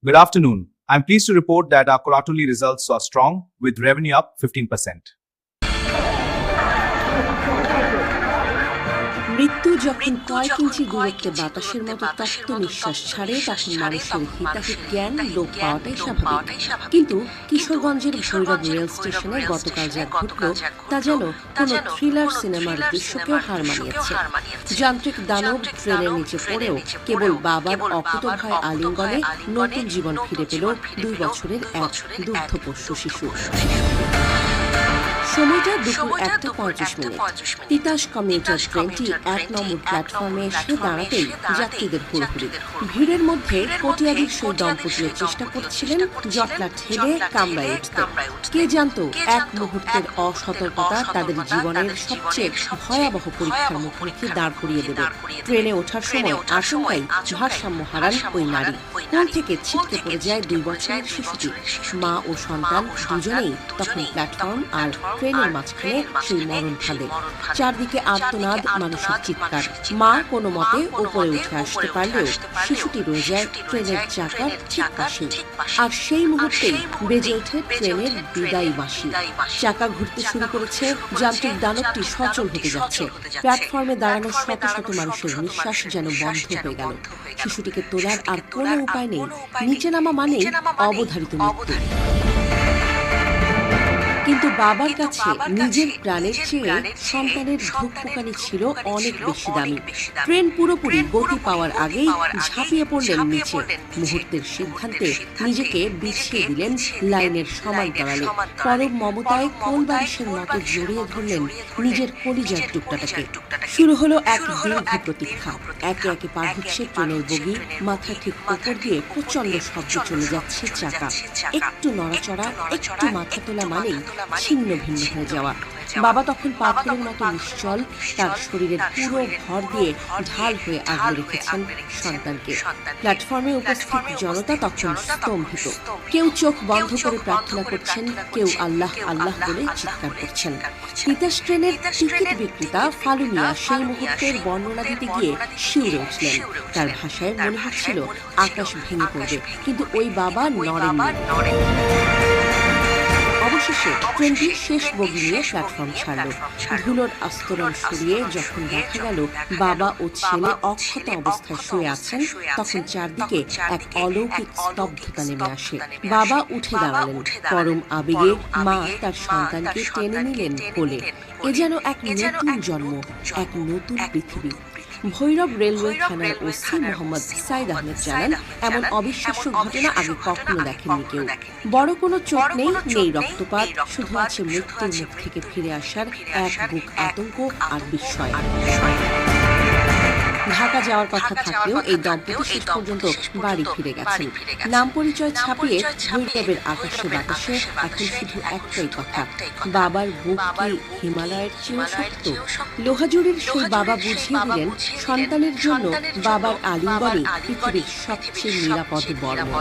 Good afternoon. I'm pleased to report that our quarterly results are strong, with revenue up 15%. মৃত্যু যখন কয়েক ইঞ্চি দূরত্বে বাতাসের মতো তপ্ত নিঃশ্বাস ছাড়ে তখন মানুষের হিতাহিত জ্ঞান লোপ পাওয়াটাই স্বাভাবিক। কিন্তু কিশোরগঞ্জের ভৈরব রেল স্টেশনে গতকাল যা ঘটল তা যেন কোনো থ্রিলার সিনেমার দৃশ্যকেও হার মানিয়েছে। যান্ত্রিক দানব ট্রেনের নিচে পড়েও কেবল বাবার অকুতোভয় আলিঙ্গনে নতুন জীবন ফিরে পেল 2 বছরের এক দুগ্ধপোষ্য শিশু। সময়টা দুপুর 1:35। তিতাস কমিউটার ট্রেনটি 1 নম্বর প্ল্যাটফর্মে এসে দাঁড়াতেই যাত্রীদের হুড়োহুড়ি। ভিড়ের মধ্যে কটিয়াদির সেই দম্পতিও চেষ্টা করছিলেন জটলা ঠেলে কামরায় উঠতে। কে জানতো এক মুহূর্তের অসতর্কতা তাদের জীবনের সবচেয়ে ভয়াবহ পরীক্ষার মুখোমুখি দাঁড় করিয়ে দেবে। ট্রেনে ওঠার সময় আশঙ্কায় ভারসাম্য হারান ওই নারী। কোল থেকে ছিটকে পড়ে যায় 2 বছরের শিশুটি। মা ও সন্তান দুজনেই তখন প্ল্যাটফর্ম আর ট্রেনের মাঝখানে সেই মরণ ফাঁদে। চারদিকে আর্তনাদ, মানুষের চিৎকার। মা কোনো মতে ওপরে উঠে আসতে পারলেও শিশুটি রয়ে যায় ট্রেনের চাকার ঠিক পাশে। আর সেই মুহূর্তেই বেজে ওঠে ট্রেনের বিদায়ী বাঁশি। চাকা ঘুরতে শুরু করেছে, যান্ত্রিক দানবটি সচল হতে যাচ্ছে। প্ল্যাটফর্মে দাঁড়ানো শত শত মানুষের নিঃশ্বাস যেন বন্ধ হয়ে গেল। শিশুটিকে তোলার আর কোনো উপায় নেই। নিচে নামা মানেই অবধারিত মৃত্যু। কিন্তু বাবার কাছে নিজের প্রাণের চেয়ে সন্তানের ধূপকানি ছিল অনেক বেশি দামি। ট্রেন পুরোপুরি গতি পাওয়ার আগেই ঝাঁপিয়ে পড়লেন নিচে। মুহূর্তের সিদ্ধান্তে নিজেকে বিছিয়ে দিলেন লাইনের সমান্তরালে। পরম মমতায় কোলবালিশের মতো জড়িয়ে ধরলেন নিজের কলিজার টুকটাটাকে। শুরু হলো এক দীর্ঘ প্রতীক্ষা। একে একে পার হচ্ছে ট্রেনের বগি, মাথা ঠিক উপর দিয়ে প্রচন্ড শব্দ চলে যাচ্ছে চাকা। একটু নড়াচড়া, একটু মাথা তোলা মানেই ছিন্ন ভিন্ন হয়ে যাওয়া। বাবা তখন পাথরের মতো নিশ্চল, তার শরীরের পুরো ভর দিয়ে ঢাল হয়ে আগলে রেখেছেন সন্তানকে। প্ল্যাটফর্মে উপস্থিত জনতা তখন স্তম্ভিত। কেউ চোখ বন্ধ করে প্রার্থনা করছেন, কেউ আল্লাহ আল্লাহ বলে চিৎকার করছেন। তিতাস ট্রেনের টিকিট বিক্রেতা ফালু মিয়া সেই মুহূর্তের বর্ণনা দিতে গিয়ে শিউরে উঠলেন। তার ভাষায় মনে হচ্ছিল আকাশ ভেঙে পড়বে, কিন্তু ওই বাবা নড়েননি। অবশেষে ট্রেনটি শেষ বগি নিয়ে প্ল্যাটফর্ম ছাড়ল। ধুলোর আস্তরণ সরিয়ে যখন দেখা গেল বাবা ও ছেলে অক্ষত অবস্থায় শুয়ে আছেন, তখন চারদিকে এক অলৌকিক স্তব্ধতা নেমে আসে। বাবা উঠে দাঁড়ালেন। পরম আবেগে মা তার সন্তানকে টেনে নিলেন কোলে। এ যেন এক নতুন জন্ম, এক নতুন পৃথিবী। ভৈরব রেলওয়ে থানার ওসি মোহাম্মদ সাইদ আহমেদ জানান, এমন অবিশ্বাস্য ঘটনা আগে কখনো দেখেননি কেউ। বড় কোনো চোট নেই, নেই রক্তপাত, শুধু আছে মৃত্যুর মুখ থেকে ফিরে আসার এক বুক আতঙ্ক আর বিস্ময়। ঢাকা যাওয়ার কথা থাকলেও এই দম্পতি শেষ পর্যন্ত বাড়ি ফিরে গেছেন। নাম পরিচয় ছাপিয়ে ভৈরবের আকাশে বাতাসে এখন শুধু একটাই কথা, বাবার বুক কি হিমালয়ের চেয়েও শক্ত? লোহাজুড়ির সেই বাবা বুঝিয়ে দিলেন, সন্তানের জন্য বাবার আলিঙ্গনই পৃথিবীর সবচেয়ে নিরাপদ বর্ম।